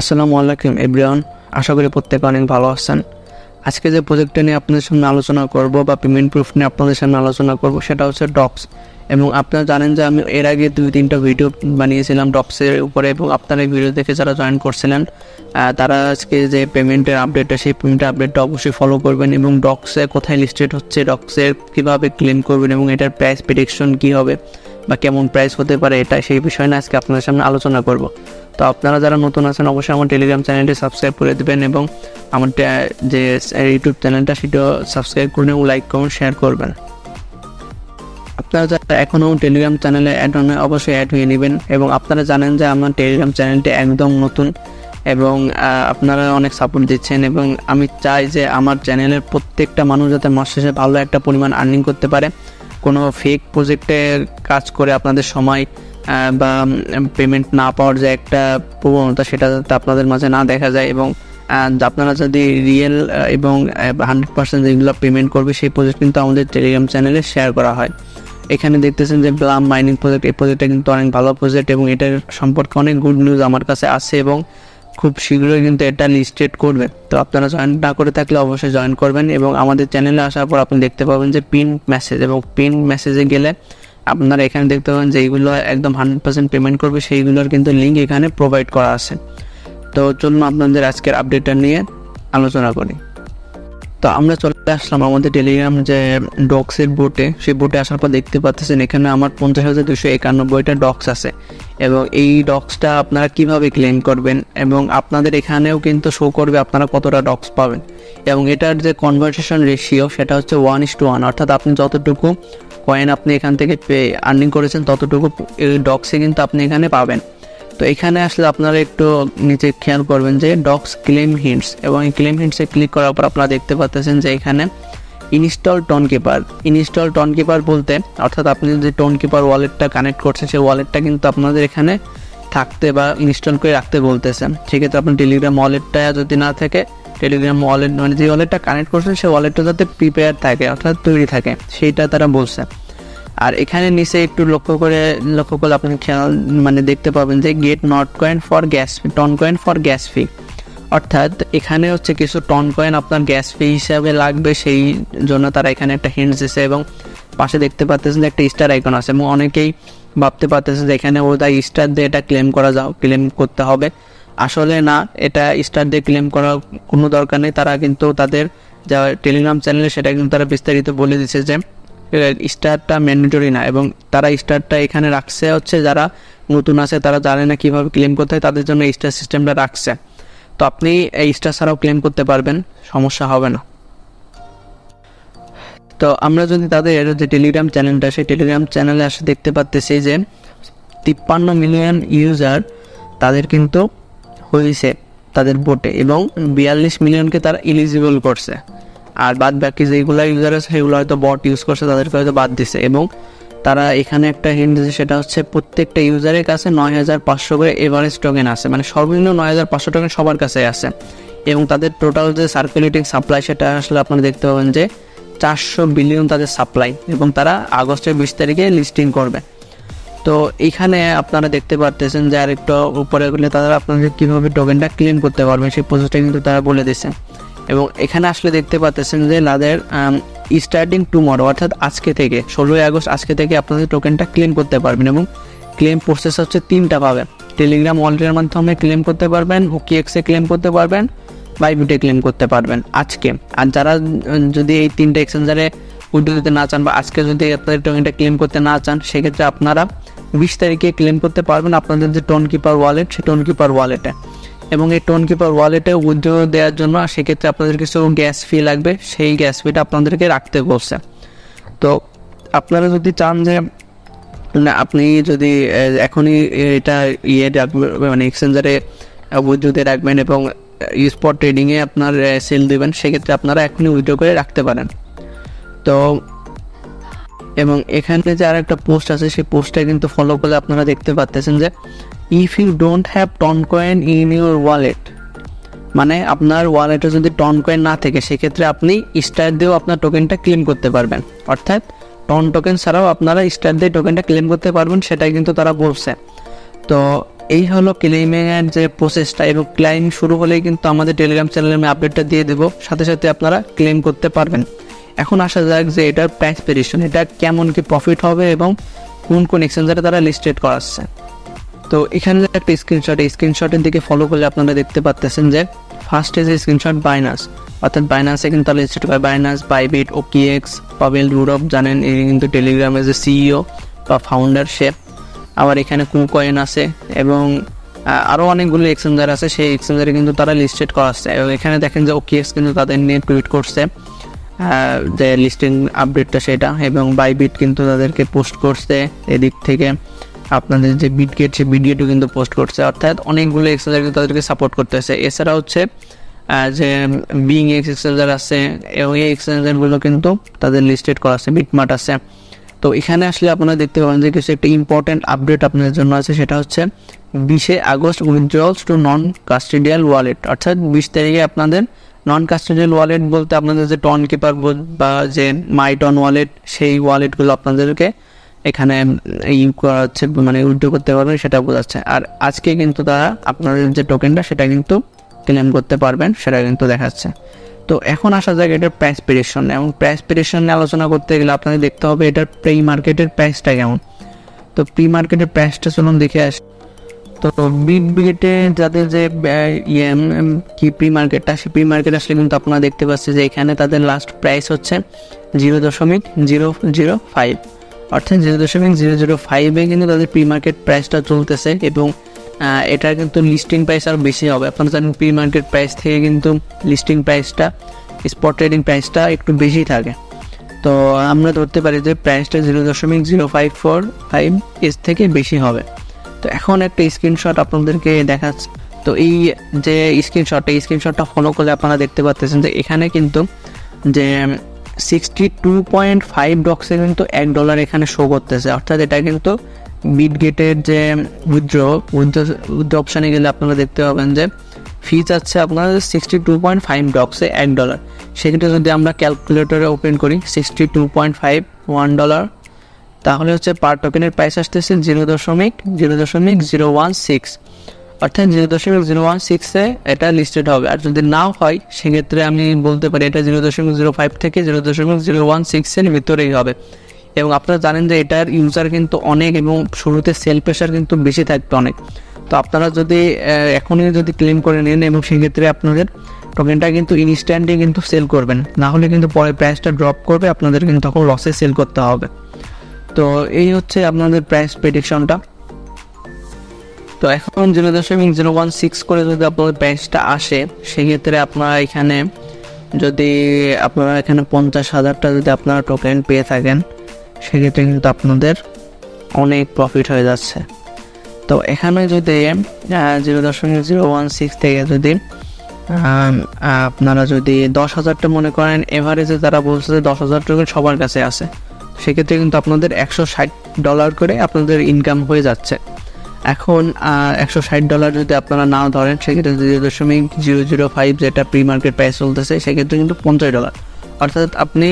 আসসালামু আলাইকুম এভরিওয়ান, আশা করি প্রত্যেকে অনেক ভালো আছেন। আজকে যে প্রজেক্টটা নিয়ে আপনাদের সামনে আলোচনা করব বা পেমেন্ট প্রুফ নিয়ে আপনাদের সামনে আলোচনা করব সেটা হচ্ছে ডক্স। এবং আপনারা জানেন যে আমি এর আগে 2-3টা ভিডিও বানিয়েছিলাম ডক্সের উপরে, এবং আপনারা এই ভিডিও দেখে যারা জয়েন করছিলেন তারা আজকে যে পেমেন্টের আপডেটটা, সেই পেমেন্টের আপডেটটা অবশ্যই ফলো করবেন। এবং ডক্সে কোথায় লিস্টেড হচ্ছে, ডক্সের কীভাবে ক্লেম করবেন এবং এটার প্রাইস প্রেডিকশন কী হবে বা কেমন প্রাইস হতে পারে, এটা সেই বিষয় নিয়ে আজকে আপনাদের সামনে আলোচনা করব। তো আপনারা যারা নতুন আছেন অবশ্যই আমার টেলিগ্রাম চ্যানেলটি সাবস্ক্রাইব করে দেবেন এবং আমার যে ইউটিউব চ্যানেলটা সেটাও সাবস্ক্রাইব করে এবং লাইক কমেন্ট শেয়ার করবেন। আপনারা যারা এখনও টেলিগ্রাম চ্যানেলে অ্যাড হন অবশ্যই অ্যাড হয়ে নেবেন। এবং আপনারা জানেন যে আমার টেলিগ্রাম চ্যানেলটি একদম নতুন এবং আপনারা অনেক সাপোর্ট দিচ্ছেন, এবং আমি চাই যে আমার চ্যানেলের প্রত্যেকটা মানুষ যাতে মাস শেষে ভালো একটা পরিমাণ আর্নিং করতে পারে। কোনো ফেক প্রজেক্টে কাজ করে আপনাদের সময় বা পেমেন্ট না পাওয়ার যে একটা প্রবণতা, সেটা যাতে আপনাদের মাঝে না দেখা যায়, এবং আপনারা যদি রিয়েল এবং 100% যেগুলো পেমেন্ট করবে সেই প্রজেক্ট কিন্তু আমাদের টেলিগ্রাম চ্যানেলে শেয়ার করা হয়। এখানে দেখতেছেন যে ব্লাম মাইনিং প্রজেক্ট, এই প্রজেক্টটা কিন্তু অনেক ভালো প্রজেক্ট এবং এটার সম্পর্কে অনেক গুড নিউজ আমার কাছে আছে এবং খুব শীঘ্রই কিন্তু এটা লিস্টেড করবে। তো আপনারা জয়েন না করে থাকলে অবশ্যই জয়েন করবেন। এবং আমাদের চ্যানেলে আসার পর আপনি দেখতে পাবেন যে পিন মেসেজ, এবং পিন মেসেজে গেলে আপনারা এখানে দেখতে পাবেন যে এইগুলো একদম 100% পেমেন্ট করবে, সেইগুলোর কিন্তু লিঙ্ক এখানে প্রোভাইড করা আছে। তো চলুন আপনাদের আজকের আপডেটটা নিয়ে আলোচনা করি। তো আমরা চলে আসলাম আমাদের টেলিগ্রাম যে ডক্সের বোটে। সেই বোটে আসার পর দেখতে পাচ্ছেন এখানে আমার 50,291টা ডক্স আছে, এবং এই ডক্সটা আপনারা কিভাবে ক্লেম করবেন এবং আপনাদের এখানেও কিন্তু শো করবে আপনারা কতটা ডক্স পাবেন। এবং এটার যে কনভার্সেশন রেশিও সেটা হচ্ছে 1:1, অর্থাৎ আপনি যতটুকু কয়েন আপনি এখান থেকে আর্নিং করেছেন ততটুকু ডক্সে কিন্তু আপনি এখানে পাবেন। তো এখানে আসলে আপনারা একটু নিচে খেয়াল করবেন যে ডক্স ক্লেম হিন্টস, এবং এই ক্লেম হিন্টসে ক্লিক করার পর আপনারা দেখতে পাচ্ছেন যে এখানে ইনস্টল টোন কিপার বলতে অর্থাৎ আপনি যে টোন কিপার ওয়ালেটটা কানেক্ট করছেন সেই ওয়ালেটটা কিন্তু আপনাদের এখানে থাকতে বা ইনস্টল করে রাখতে বলতেছেন। সেক্ষেত্রে আপনার টেলিগ্রাম ওয়ালেটটা যদি না থাকে, টেলিগ্রাম ওয়ালেট মানে যে ওয়ালেটটা কানেক্ট করছেন সেই ওয়ালেটটা যাতে প্রিপেয়ার থাকে অর্থাৎ তৈরি থাকে সেইটা তারা বলছে। আর এখানে নিচে একটু লক্ষ্য করলে আপনি খেয়াল দেখতে পাবেন যে get Notcoin for gas fee, TON coin for gas fee, অর্থাৎ এখানে হচ্ছে কিছু টন কয়েন আপনার গ্যাস ফি হিসাবে লাগবে, সেই জন্য তারা এখানে একটা হিন্টস দিয়েছে। এবং পাশে দেখতে পাচ্ছেন যে একটা স্টার আইকন আছে, এবং অনেকেই ভাবতে পারতেছে যে এখানে ওটা স্টার দিয়ে এটা ক্লেম করতে হবে। আসলে না, এটা স্টার দিয়ে ক্লেম করার কোনো দরকার নেই। তারা কিন্তু তাদের যা টেলিগ্রাম চ্যানেলে সেটা কিন্তু তারা বিস্তারিত বলে দিচ্ছে যে স্টারটা ম্যান্ডেটরি না, এবং তারা স্টারটা এখানে রাখছে হচ্ছে যারা নতুন আছে, তারা জানে না কীভাবে ক্লেম করতে হয়, তাদের জন্য স্টার সিস্টেমটা রাখছে। তো আপনি এই স্টার ছাড়াও ক্লেম করতে পারবেন, সমস্যা হবে না। তো আমরা যদি তাদের যে টেলিগ্রাম চ্যানেলটা, সেই টেলিগ্রাম চ্যানেলে আসে দেখতে পাচ্ছি যে 53 মিলিয়ন ইউজার তাদের কিন্তু হয়েছে তাদের বোটে, এবং 42 মিলিয়নকে তারা এলিজিবল করছে। আর বাদ বাকি যেগুলো ইউজার আছে সেগুলো হয়তো বট ইউজ করছে, তাদেরকে হয়তো বাদ দিছে। এবং তারা এখানে একটা হিন্ট দিচ্ছে, সেটা হচ্ছে প্রত্যেকটা ইউজারের কাছে 9,500 করে এভারেজ টোকেন আছে, মানে সর্বনিম্ন 9,500 টোকেন সবার কাছে আছে। এবং তাদের টোটাল যে সার্কুলেটিং সাপ্লাই সেটা আসলে আপনারা দেখতে পাবেন যে 400 বিলিয়ন তাদের সাপ্লাই, এবং তারা আগস্টের 20 তারিখে লিস্টিং করবে। তো এইখানে আপনারা দেখতে পারতেছেন যে আরেকটু উপরে গেলে তারা আপনাদের কীভাবে টোকেনটা ক্লেম করতে পারবেন সেই প্রসেসটা কিন্তু তারা বলে দিচ্ছে। এবং এখানে আসলে দেখতে পাচ্ছেন যে তাদের স্টার্টিং টুমরো অর্থাৎ আজকে থেকে 16 আগস্ট আজকে থেকে আপনাদের টোকেনটা ক্লেম করতে পারবেন। এবং ক্লেম প্রসেস হচ্ছে 3টা পাবে, টেলিগ্রাম ওয়ালেটের মাধ্যমে ক্লেম করতে পারবেন, OKX-এ ক্লেম করতে পারবেন, বাইবিটে ক্লেম করতে পারবেন আজকে। আর যারা যদি এই 3টা এক্সচেঞ্জারে উইথড্র দিতে না চান বা আজকে যদি আপনাদের টোকেনটা ক্লেম করতে না চান, সেক্ষেত্রে আপনারা 20 তারিখে ক্লেম করতে পারবেন আপনাদের যে টোন কিপার ওয়ালেট, সেই টোন কিপার ওয়ালেটে। এবং এই টোন কিপার ওয়ালেটে উইথড্র দেওয়ার জন্য সেক্ষেত্রে আপনাদের কিছু গ্যাস ফি লাগবে, সেই গ্যাস ফিটা আপনাদেরকে রাখতে বলছে। তো আপনারা যদি চান যে না, আপনি যদি এখনই এটা রাখবেন এক্সচেঞ্জারে উইথড্র দিয়ে রাখবেন এবং স্পট ট্রেডিংয়ে আপনার সেল দেবেন, সেক্ষেত্রে আপনারা এখনই উইথড্র করে রাখতে পারেন। তো এবং এখানে যে আর একটা পোস্ট আছে সেই পোস্টটা কিন্তু ফলো করলে আপনারা দেখতে পাচ্ছেন যে if you don't have TON coin in your wallet, মানে আপনার ওয়ালেটে যদি টন কয়েন না থাকে সেক্ষেত্রে আপনি স্টার দিয়েও আপনার টোকেনটা ক্লেম করতে পারবেন, অর্থাৎ টন টোকেন ছাড়াও আপনারা স্টার দিয়ে টোকেনটা ক্লেম করতে পারবেন, সেটাই কিন্তু তারা বলছে। তো এই হলো ক্লেমিংয়ের যে প্রসেসটা, এবং ক্লেম শুরু হলেই কিন্তু আমাদের টেলিগ্রাম চ্যানেলে আমি আপডেটটা দিয়ে দেবো, সাথে সাথে আপনারা ক্লেম করতে পারবেন। এখন আসা যাক যে এটার প্রাইস প্রেডিকশন, এটা কেমন কি প্রফিট হবে এবং কোন কোন এক্সচেঞ্জারে তারা লিস্টেড করাচ্ছে। তো এখানে যে একটা স্ক্রিনশট, এই স্ক্রিনশটের দিকে ফলো করলে আপনারা দেখতে পাচ্ছেন যে ফার্স্টে যে স্ক্রিনশট বাইনান্স, অর্থাৎ বাইনান্সে কিন্তু তারা লিস্টেড করে বাইনান্স, বাইবিট, ওকিএক্স, পাভেল ডুরভ, জানেন এই কিন্তু টেলিগ্রামের যে সিইও বা ফাউন্ডার সে। আবার এখানে কুকয়েন আছে এবং আরও অনেকগুলো এক্সচেঞ্জার আছে, সেই এক্সচেঞ্জারে কিন্তু তারা লিস্টেড করাচ্ছে। এবং এখানে দেখেন যে ওকিএক্স কিন্তু তাদের নিয়ে টুইট করছে যে লিস্টিং আপডেটটা সেটা, এবং বাইবিট কিন্তু তাদেরকে পোস্ট করছে। এদিক থেকে আপনাদের যে বিটগেট, সেই বিটগেটও কিন্তু পোস্ট করছে, অর্থাৎ অনেকগুলো এক্সচেঞ্জার কিন্তু তাদেরকে সাপোর্ট করতেছে। এছাড়া হচ্ছে যে বিং এক্স এক্সচেঞ্জার আছে, এই এক্সচেঞ্জারগুলো কিন্তু তাদের লিস্টেড করা আছে, বিটমার্ট আছে। তো এখানে আসলে আপনারা দেখতে পাবেন যে কিছু একটা ইম্পর্টেন্ট আপডেট আপনাদের জন্য আছে, সেটা হচ্ছে 20 আগস্ট উইথড্রলস টু নন কাস্টোডিয়াল ওয়ালেট, অর্থাৎ 20 তারিখে আপনাদের নন কাস্টোডিয়াল ওয়ালেট বলতে আপনাদের যে টন কিপার বা যে মাই টন ওয়ালেট, সেই ওয়ালেটগুলো আপনাদেরকে এখানে ইউজ করা হচ্ছে, মানে উইথড্র করতে পারবেন, সেটা বোঝাচ্ছে। আর আজকে কিন্তু তারা আপনাদের যে টোকেনটা সেটা কিন্তু ক্লেম করতে পারবেন, সেটা কিন্তু দেখাচ্ছে। তো এখন আসা যাক এটার প্রাইস প্রেডিকশন, এবং প্রাইস প্রেডিকশন নিয়ে আলোচনা করতে গেলে আপনাদের দেখতে হবে এটার প্রি মার্কেটের প্রাইসটা কেমন। তো প্রি মার্কেটের প্রাইসটা চলুন দেখে আসি। তো বিটগেটে যাদের যে কি প্রি মার্কেটটা, সেই প্রি মার্কেট আসলে কিন্তু আপনারা দেখতে পাচ্ছেন যে এখানে তাদের লাস্ট প্রাইস হচ্ছে 0.005, অর্থাৎ 0.005-এ কিন্তু তাদের প্রি মার্কেট প্রাইসটা চলতেছে, এবং এটার কিন্তু লিস্টিং প্রাইস আরও বেশি হবে। আপনারা জানেন প্রি মার্কেট প্রাইস থেকে কিন্তু লিস্টিং প্রাইসটা, স্পট ট্রেডিং প্রাইসটা একটু বেশি থাকে। তো আমরা ধরতে পারি যে প্রাইসটা 0.0545 এর থেকে বেশি হবে। তো এখন একটা স্ক্রিনশট আপনাদেরকে দেখাচ্ছে। তো এই যে স্ক্রিনশটটা ফলো করলে আপনারা দেখতে পাচ্ছেন যে এখানে কিন্তু যে 62.5 ডক্সে কিন্তু $1 এখানে শো করতেছে, অর্থাৎ এটা কিন্তু বিটগেটের যে উইথড্র অপশানে গেলে আপনারা দেখতে পাবেন যে ফি চাচ্ছে আপনার 62.5 ডক্সে $1। সেক্ষেত্রে যদি আমরা ক্যালকুলেটরে ওপেন করি $62.51, তাহলে হচ্ছে পার টোকেনের প্রাইস আসতেছে 0.016, অর্থাৎ 0.016-এ এটা লিস্টেড হবে। আর যদি নাও হয় সেক্ষেত্রে আমি বলতে পারি এটা 0.05 থেকে 0.016-এর ভিতরেই হবে। এবং আপনারা জানেন যে এটার ইউজার কিন্তু অনেক, এবং শুরুতে সেল প্রেশার কিন্তু বেশি থাকবে অনেক। তো আপনারা যদি এখনই যদি ক্লেম করে নেন, এবং সেক্ষেত্রে আপনাদের টোকেনটা কিন্তু ইনস্ট্যান্টলি কিন্তু সেল করবেন, না হলে কিন্তু পরে প্রাইসটা ড্রপ করবে, আপনাদের কিন্তু তখন লসে সেল করতে হবে। তো এই হচ্ছে আপনাদের প্রাইস প্রেডিকশনটা। তো এখন 0.016 করে যদি আপনাদের প্রাইসটা আসে, সেক্ষেত্রে আপনারা এখানে যদি আপনারা এখানে 50,000টা যদি আপনারা টোকেন পেয়ে থাকেন, সেক্ষেত্রে কিন্তু আপনাদের অনেক প্রফিট হয়ে যাচ্ছে। তো এখানে যদি 0.016 থেকে যদি আপনারা যদি 10,000টা মনে করেন, এভারেজে তারা বলছে যে 10,000 টোকেন সবার কাছে আছে, সেক্ষেত্রে কিন্তু আপনাদের $160 করে আপনাদের ইনকাম হয়ে যাচ্ছে। এখন $160 যদি আপনারা নাও ধরেন, সেক্ষেত্রে 0.005 যেটা প্রি মার্কেট প্রাইস চলতেছে, সেক্ষেত্রে কিন্তু $50, অর্থাৎ আপনি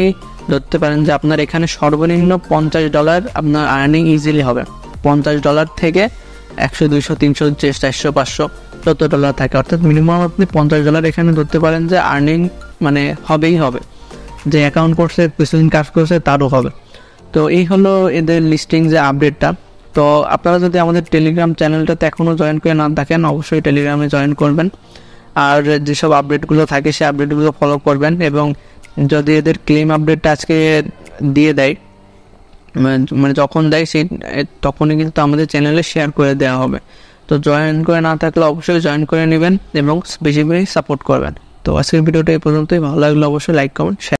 ধরতে পারেন যে আপনার এখানে সর্বনিম্ন $50 আপনার আর্নিং ইজিলি হবে। $50 থেকে 100, 200, 300, 400, 500 যত ডলার থাকে, অর্থাৎ মিনিমাম আপনি $50 এখানে ধরতে পারেন যে আর্নিং মানে হবেই হবে, যে অ্যাকাউন্ট করছে, কিছুদিন কাজ করছে তারও হবে। তো এই হলো এদের লিস্টিং যে আপডেটটা। তো আপনারা যদি আমাদের টেলিগ্রাম চ্যানেলটাতে এখনও জয়েন করে না থাকেন, অবশ্যই টেলিগ্রামে জয়েন করবেন, আর যেসব আপডেটগুলো থাকে সেই আপডেটগুলো ফলো করবেন। এবং যদি এদের ক্লেম আপডেটটা আজকে দিয়ে দেয়, মানে যখন দেয় সেই তখনই কিন্তু আমাদের চ্যানেলে শেয়ার করে দেওয়া হবে। তো জয়েন করে না থাকলে অবশ্যই জয়েন করে নেবেন এবং বেশি বেশি সাপোর্ট করবেন। তো আজকের ভিডিওটা এই পর্যন্তই। ভালো লাগলে অবশ্যই লাইক কমেন্ট শেয়ার